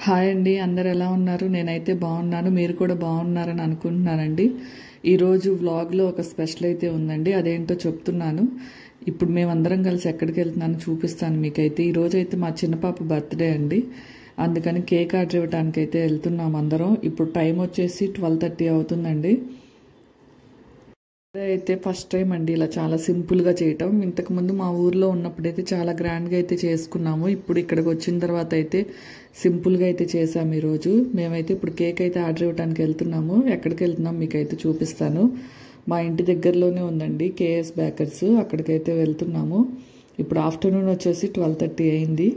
Hi అండి, అందరు ఎలా ఉన్నారు? నేనైతే బాగున్నాను, మీరు కూడా బాగున్నారని అనుకుంటున్నానండి. ఈరోజు వ్లాగ్లో ఒక స్పెషల్ అయితే ఉందండి, అదేంటో చెప్తున్నాను. ఇప్పుడు మేమందరం కలిసి ఎక్కడికి వెళ్తున్నాను చూపిస్తాను మీకైతే. ఈరోజు అయితే మా చిన్న పాప బర్త్డే అండి, అందుకని కేక్ ఆర్డర్ ఇవ్వడానికి అయితే వెళ్తున్నాం అందరం. ఇప్పుడు టైం వచ్చేసి 12:30 అవుతుందండి. అయితే ఫస్ట్ టైం అండి ఇలా చాలా సింపుల్గా చేయటం. ఇంతకుముందు మా ఊర్లో ఉన్నప్పుడైతే చాలా గ్రాండ్గా అయితే చేసుకున్నాము. ఇప్పుడు ఇక్కడికి వచ్చిన తర్వాత అయితే సింపుల్గా అయితే చేసాము. ఈరోజు మేమైతే ఇప్పుడు కేక్ అయితే ఆర్డర్ ఇవ్వడానికి వెళ్తున్నాము. ఎక్కడికి వెళ్తున్నాం మీకైతే చూపిస్తాను. మా ఇంటి దగ్గరలోనే ఉందండి కేఎస్ బేకర్స్, అక్కడికైతే వెళ్తున్నాము. ఇప్పుడు ఆఫ్టర్నూన్ వచ్చేసి 12:30 అయింది.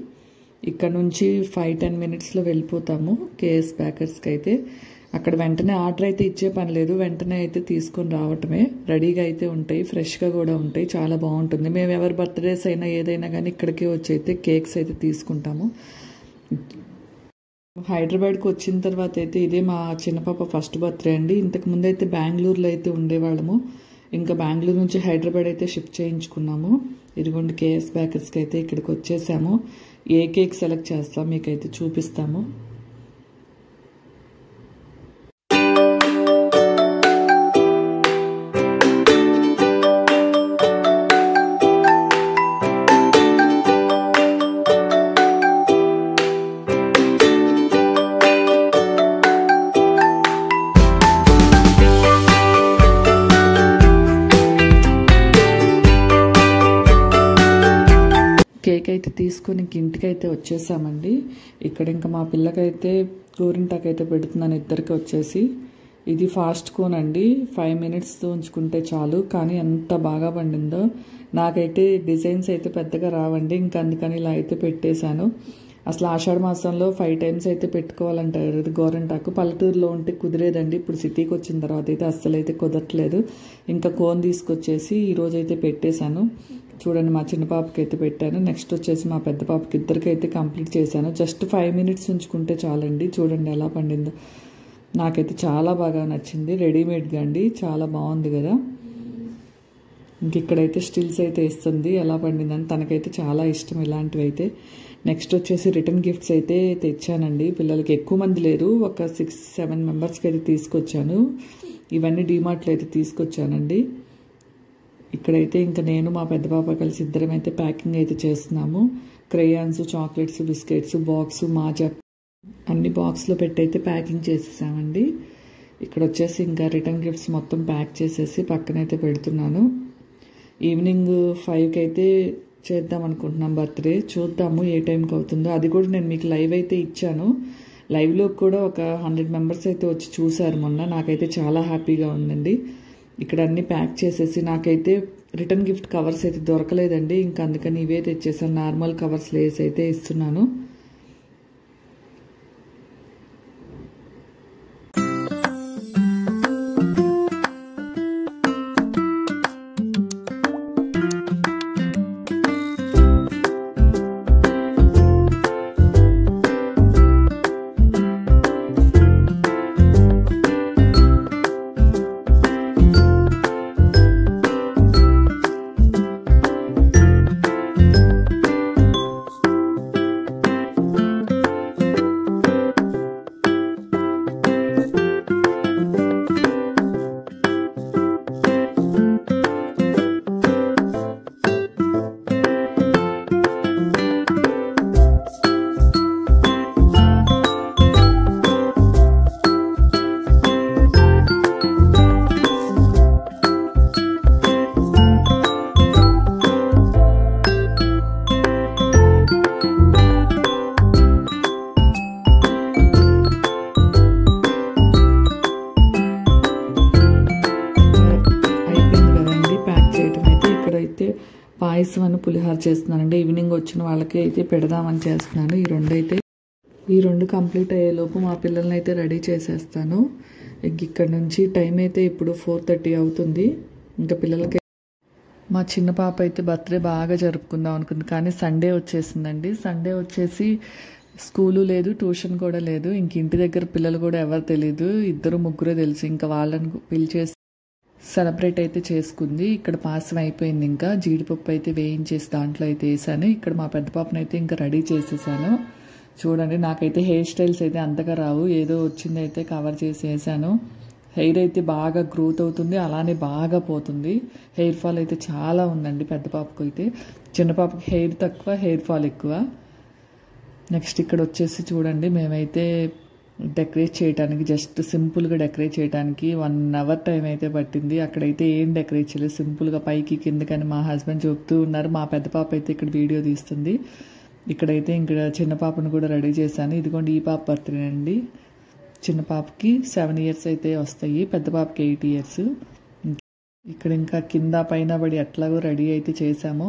ఇక్కడ నుంచి 5-10 మినిట్స్లో వెళ్ళిపోతాము కేఎస్ బేకర్స్కి అయితే. అక్కడ వెంటనే ఆర్డర్ అయితే ఇచ్చే పని లేదు, వెంటనే అయితే తీసుకొని రావటమే. రెడీగా అయితే ఉంటాయి, ఫ్రెష్గా కూడా ఉంటాయి, చాలా బాగుంటుంది. మేము ఎవరి బర్త్డేస్ అయినా ఏదైనా కానీ ఇక్కడికే వచ్చి అయితే కేక్స్ అయితే తీసుకుంటాము. హైదరాబాద్కి వచ్చిన తర్వాత అయితే ఇదే మా చిన్నపాప ఫస్ట్ బర్త్డే అండి. ఇంతకుముందు అయితే బెంగళూరులో అయితే ఉండేవాళ్ళము, ఇంకా బెంగళూరు నుంచి హైదరాబాద్ అయితే షిఫ్ట్ చేయించుకున్నాము. ఇదిగోండి కేఎస్ బేకర్స్కి అయితే ఇక్కడికి వచ్చేసాము. ఏ కేక్ సెలెక్ట్ చేస్తాం మీకైతే చూపిస్తాము. కేక్ అయితే తీసుకొని ఇంటికి అయితే వచ్చేసామండి. ఇక్కడ ఇంకా మా పిల్లకైతే గోరింటాకు అయితే పెడుతున్నాను ఇద్దరికి వచ్చేసి. ఇది ఫాస్ట్ కోన్ అండి, 5 మినిట్స్తో ఉంచుకుంటే చాలు. కానీ ఎంత బాగా పండిందో. నాకైతే డిజైన్స్ అయితే పెద్దగా రావండి, ఇంకా అందుకని ఇలా అయితే పెట్టేశాను. అసలు ఆషాఢ మాసంలో 5 టైమ్స్ అయితే పెట్టుకోవాలంటారు ఇది గోరింటాకు. పల్లెటూరులో ఉంటే కుదిరేదండి, ఇప్పుడు సిటీకి వచ్చిన తర్వాత అయితే అస్సలు అయితే కుదరట్లేదు. ఇంకా కోన్ తీసుకొచ్చేసి ఈరోజు అయితే పెట్టేశాను. చూడండి, మా చిన్న పాపకి అయితే పెట్టాను. నెక్స్ట్ వచ్చేసి మా పెద్ద పాపకి ఇద్దరికి అయితే కంప్లీట్ చేశాను. జస్ట్ 5 మినిట్స్ ఉంచుకుంటే చాలండి. చూడండి ఎలా పండిందో, నాకైతే చాలా బాగా నచ్చింది. రెడీమేడ్గా అండి, చాలా బాగుంది కదా. ఇంక ఇక్కడైతే స్టిల్స్ అయితే ఇస్తుంది ఎలా పండిందని. తనకైతే చాలా ఇష్టం ఇలాంటివి అయితే. నెక్స్ట్ వచ్చేసి రిటర్న్ గిఫ్ట్స్ అయితే తెచ్చానండి పిల్లలకి. ఎక్కువ మంది లేరు, ఒక 6-7 మెంబర్స్కి అయితే తీసుకొచ్చాను. ఇవన్నీ డీమార్ట్లో అయితే తీసుకొచ్చానండి. ఇక్కడైతే ఇంకా నేను మా పెద్ద పాప కలిసి ఇద్దరం అయితే ప్యాకింగ్ అయితే చేస్తున్నాము. Crayons, chocolates, biscuits, box, Maaza అన్ని బాక్స్లో పెట్టి అయితే ప్యాకింగ్ చేసేసామండి. ఇక్కడ వచ్చేసి ఇంకా రిటర్న్ గిఫ్ట్స్ మొత్తం ప్యాక్ చేసేసి పక్కనైతే పెడుతున్నాను. ఈవినింగ్ 5కి అయితే చేద్దాం అనుకుంటున్నాం బర్త్డే. చూద్దాము ఏ టైంకి అవుతుందో. అది కూడా నేను మీకు లైవ్ అయితే ఇచ్చాను. లైవ్లో కూడా ఒక 100 మెంబర్స్ అయితే వచ్చి చూశారు మొన్న. నాకైతే చాలా హ్యాపీగా ఉందండి. ఇక్కడ అన్నీ ప్యాక్ చేసేసి, నాకైతే రిటర్న్ గిఫ్ట్ కవర్స్ అయితే దొరకలేదండి, ఇంకా అందుకని ఇవే తెచ్చేసాను. నార్మల్ కవర్స్ లేస్ అయితే ఇస్తున్నాను. పాయసం అని పులిహార చేస్తున్నానండి. ఈవినింగ్ వచ్చిన వాళ్ళకి అయితే పెడదామని చేస్తున్నాను. ఈ రెండు కంప్లీట్ అయ్యేలోపు మా పిల్లల్ని అయితే రెడీ చేసేస్తాను. ఇక్కడ నుంచి టైం అయితే ఇప్పుడు 4:30 అవుతుంది. ఇంకా పిల్లలకి మా చిన్న పాప అయితే బర్త్డే బాగా జరుపుకుందాం అనుకుంది, కానీ సండే వచ్చేసిందండి. సండే వచ్చేసి స్కూలు లేదు, ట్యూషన్ కూడా లేదు. ఇంక ఇంటి దగ్గర పిల్లలు కూడా ఎవరు తెలీదు, 2-3 తెలుసు. ఇంకా వాళ్ళని పిలిచేసి సెలబ్రేట్ అయితే చేసుకుంది. ఇక్కడ పాసం అయిపోయింది. ఇంకా జీడిపప్పు అయితే వేయించేసి దాంట్లో అయితే వేసాను. ఇక్కడ మా పెద్ద పాపనైతే ఇంకా రెడీ చేసేసాను. చూడండి, నాకైతే హెయిర్ స్టైల్స్ అయితే అంతగా రావు, ఏదో వచ్చింది అయితే కవర్ చేసి వేసాను. హెయిర్ అయితే బాగా గ్రోత్ అవుతుంది, అలానే బాగా పోతుంది. హెయిర్ ఫాల్ అయితే చాలా ఉందండి పెద్ద పాపకు అయితే. చిన్న పాపకి హెయిర్ తక్కువ, హెయిర్ ఫాల్ ఎక్కువ. నెక్స్ట్ ఇక్కడ వచ్చేసి చూడండి, మేమైతే డెకరేట్ చేయడానికి జస్ట్ సింపుల్గా డెకరేట్ చేయడానికి 1 అవర్ టైం అయితే పట్టింది. అక్కడైతే ఏం డెకరేట్ చేయలేదు, సింపుల్గా పైకి కిందకని మా హస్బెండ్ చెప్తూ ఉన్నారు. మా పెద్ద పాప అయితే ఇక్కడ వీడియో తీస్తుంది. ఇక్కడైతే ఇక్కడ చిన్న పాపను కూడా రెడీ చేశాను. ఇదిగోండి ఈ పాప బర్త్డే అండి. చిన్న పాపకి 7 ఇయర్స్ అయితే వస్తాయి, పెద్ద పాపకి 8 ఇయర్స్. ఇక్కడ ఇంకా కింద పైన పడి ఎట్లాగో రెడీ అయితే చేసాము.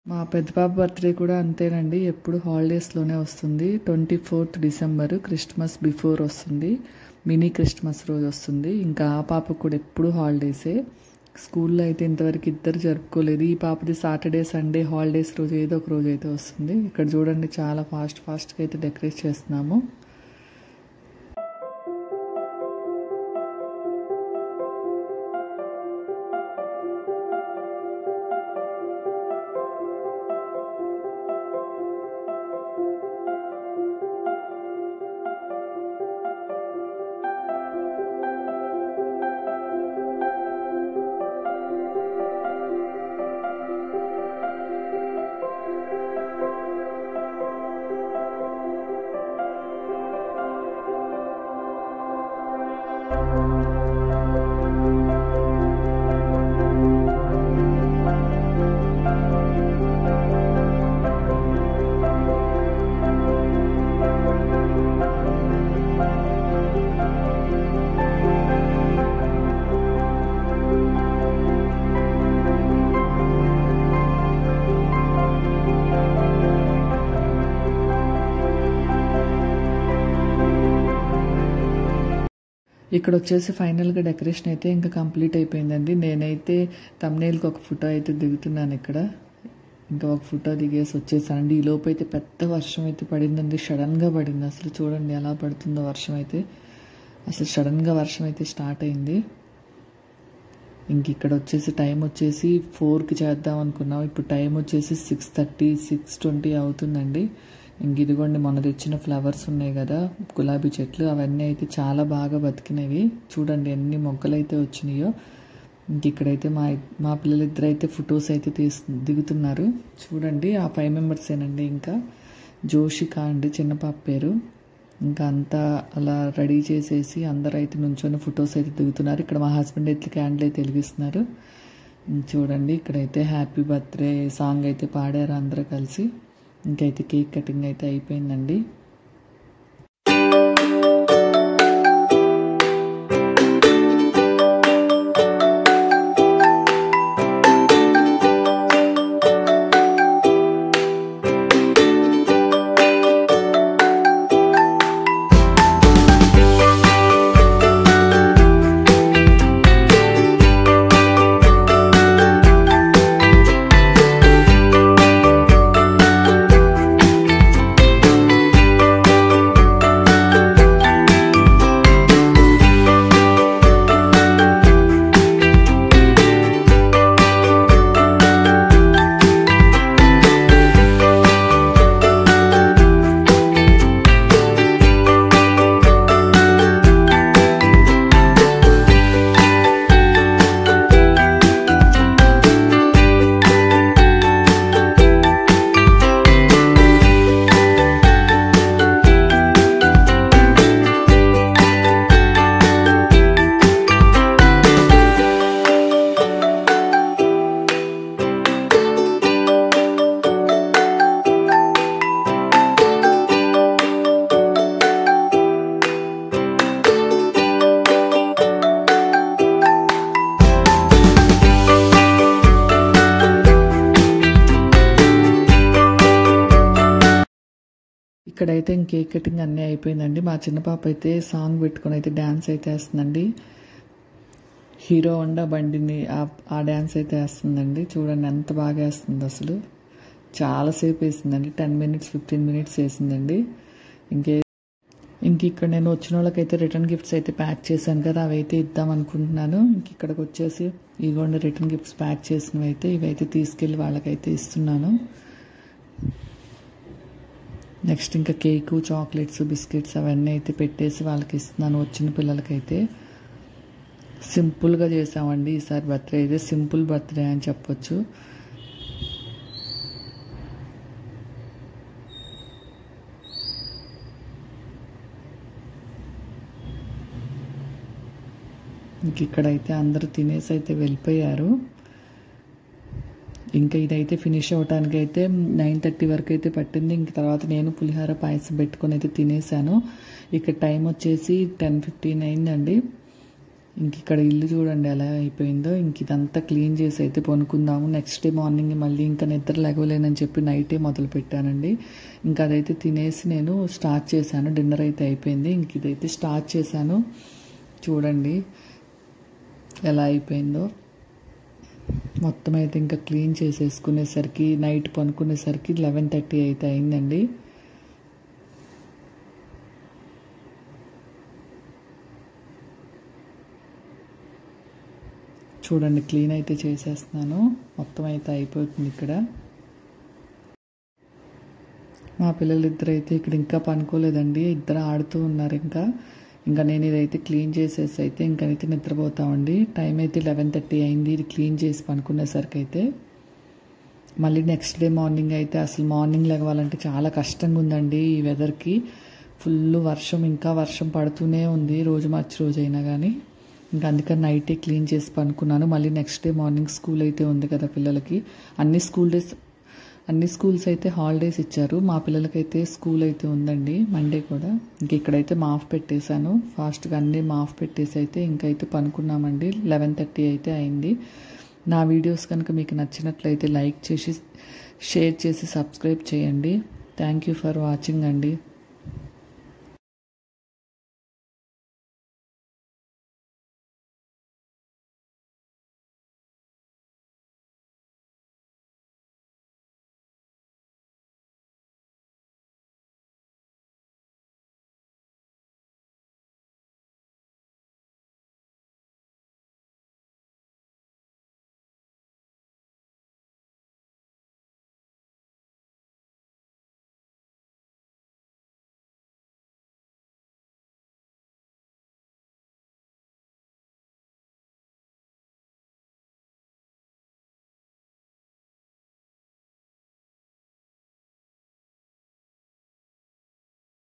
మా పెద్ద పాప బర్త్డే కూడా అంతేనండి, ఎప్పుడు హాలిడేస్లోనే వస్తుంది. 24th డిసెంబర్ క్రిస్మస్ బిఫోర్ వస్తుంది, మినీ క్రిస్మస్ రోజు వస్తుంది. ఇంకా ఆ పాపకు కూడా ఎప్పుడు హాలిడేసే. స్కూల్లో అయితే ఇంతవరకు ఇద్దరు జరుపుకోలేదు. ఈ పాపది సాటర్డే సండే హాలిడేస్ రోజు ఏదో ఒక రోజు అయితే వస్తుంది. ఇక్కడ చూడండి చాలా ఫాస్ట్గా అయితే డెకరేట్ చేస్తున్నాము. ఇక్కడ వచ్చేసి ఫైనల్గా డెకరేషన్ అయితే ఇంకా కంప్లీట్ అయిపోయిందండి. నేనైతే థంబ్నెయిల్కి ఒక ఫోటో అయితే దిగుతున్నాను. ఇక్కడ ఇంకా ఒక ఫోటో దిగేసి వచ్చేసానండి. ఈ లోపు అయితే పెద్ద వర్షం అయితే పడిందండి, సడన్గా పడింది. అసలు చూడండి ఎలా పడుతుందో వర్షం అయితే. అసలు సడన్గా వర్షం అయితే స్టార్ట్ అయింది. ఇంక ఇక్కడ వచ్చేసి టైం వచ్చేసి 4కి చేద్దాం అనుకున్నాం. ఇప్పుడు టైం వచ్చేసి 6:30, 6:20 అవుతుందండి. ఇంక ఇదిగోండి మొన్న తెచ్చిన ఫ్లవర్స్ ఉన్నాయి కదా, గులాబీ చెట్లు, అవన్నీ అయితే చాలా బాగా బతికినవి. చూడండి ఎన్ని మొగ్గలు అయితే వచ్చినాయో. ఇంక ఇక్కడైతే మా పిల్లలిద్దరు అయితే ఫొటోస్ అయితే దిగుతున్నారు. చూడండి ఆ 5 మెంబర్సేనండి. ఇంకా జోషిక అండి చిన్న పాప పేరు. ఇంకా అంతా అలా రెడీ చేసేసి అందరూ అయితే నుంచొని ఫొటోస్ అయితే దిగుతున్నారు. ఇక్కడ మా హస్బెండ్ అయితే క్యాండిల్ అయితే వెలిగిస్తున్నారు. చూడండి ఇక్కడైతే హ్యాపీ బర్త్డే సాంగ్ అయితే పాడారు అందరూ కలిసి. ఇంకైతే కేక్ కటింగ్ అయితే అయిపోయిందండి. ఇక్కడైతే కేక్ కటింగ్ అన్నీ అయిపోయిందండి. మా చిన్న పాప అయితే సాంగ్ పెట్టుకుని అయితే డ్యాన్స్ అయితే వేస్తుందండి. హీరో హోండా బండిని ఆ డ్యాన్స్ అయితే వేస్తుందండి. చూడండి ఎంత బాగా వేస్తుంది, అసలు చాలాసేపు వేసిందండి. 10 minutes 15 minutes వేసిందండి. ఇంక ఇక్కడ నేను వచ్చిన వాళ్ళకైతే రిటర్న్ గిఫ్ట్స్ అయితే ప్యాక్ చేశాను కదా, అవి అయితే ఇద్దాం అనుకుంటున్నాను. ఇంక ఇక్కడికి వచ్చేసి ఇదిగోండి రిటర్న్ గిఫ్ట్స్ ప్యాక్ చేసినవి అయితే ఇవైతే తీసుకెళ్ళి వాళ్ళకైతే ఇస్తున్నాను. నెక్స్ట్ ఇంకా కేకు, చాక్లెట్స్, బిస్కెట్స్ అవన్నీ అయితే పెట్టేసి వాళ్ళకి ఇస్తున్నాను. వచ్చిన పిల్లలకైతే సింపుల్గా చేసామండి ఈసారి బర్త్డే అయితే. సింపుల్ బర్త్డే అని చెప్పొచ్చు. ఇంక ఇక్కడైతే అందరూ తినేసి అయితే వెళ్ళిపోయారు. ఇంకా ఇదైతే ఫినిష్ అవ్వటానికి అయితే 9:30 వరకు అయితే పట్టింది. ఇంక తర్వాత నేను పులిహోర పాయసం పెట్టుకొని అయితే తినేసాను. ఇక్కడ టైం వచ్చేసి 10:15 అయిందండి. ఇంక ఇక్కడ ఇల్లు చూడండి ఎలా అయిపోయిందో. ఇంక ఇదంతా క్లీన్ చేసి అయితే పనుకుందాము. నెక్స్ట్ డే మార్నింగ్ మళ్ళీ ఇంకా నిద్ర లేగలేనని చెప్పి నైటే మొదలు పెట్టానండి. ఇంకా అదైతే తినేసి నేను స్టార్ట్ చేశాను. డిన్నర్ అయితే అయిపోయింది. ఇంక ఇదైతే స్టార్ట్ చేశాను. చూడండి ఎలా అయిపోయిందో. మొత్తం అయితే ఇంకా క్లీన్ చేసేసుకునేసరికి నైట్ పనుకునేసరికి 11:30 అయితే అయిందండి. చూడండి క్లీన్ అయితే చేసేస్తున్నాను. మొత్తం అయితే అయిపోతుంది. ఇక్కడ మా పిల్లలు ఇద్దరు అయితే ఇక్కడ ఇంకా పనుకోలేదండి. ఇద్దరు ఆడుతూ ఉన్నారు. ఇంకా నేను ఇదైతే క్లీన్ చేసేసి అయితే ఇంకైతే నిద్రపోతామండి. టైం అయితే 11:30 అయింది. ఇది క్లీన్ చేసి పనుకునేసరికి అయితే మళ్ళీ నెక్స్ట్ డే మార్నింగ్ అయితే అసలు మార్నింగ్ లెగవాలంటే చాలా కష్టంగా ఉందండి. ఈ వెదర్కి ఫుల్ వర్షం, ఇంకా వర్షం పడుతూనే ఉంది రోజు మార్చి రోజు అయినా కానీ. ఇంకా అందుకని నైటే క్లీన్ చేసి పనుకున్నాను. మళ్ళీ నెక్స్ట్ డే మార్నింగ్ స్కూల్ అయితే ఉంది కదా పిల్లలకి. అన్ని స్కూల్స్ అయితే హాలిడేస్ ఇచ్చారు. మా పిల్లలకైతే స్కూల్ అయితే ఉందండి మండే కూడా. ఇంక ఇక్కడైతే మాఫ్ పెట్టేశాను. ఫాస్ట్గా అన్నీ మాఫ్ పెట్టేసి అయితే ఇంకైతే పనుకున్నామండి. 11:30 అయితే అయింది. నా వీడియోస్ కనుక మీకు నచ్చినట్లయితే లైక్ చేసి, షేర్ చేసి, సబ్స్క్రైబ్ చేయండి. థ్యాంక్ యూ ఫర్ వాచింగ్ అండి.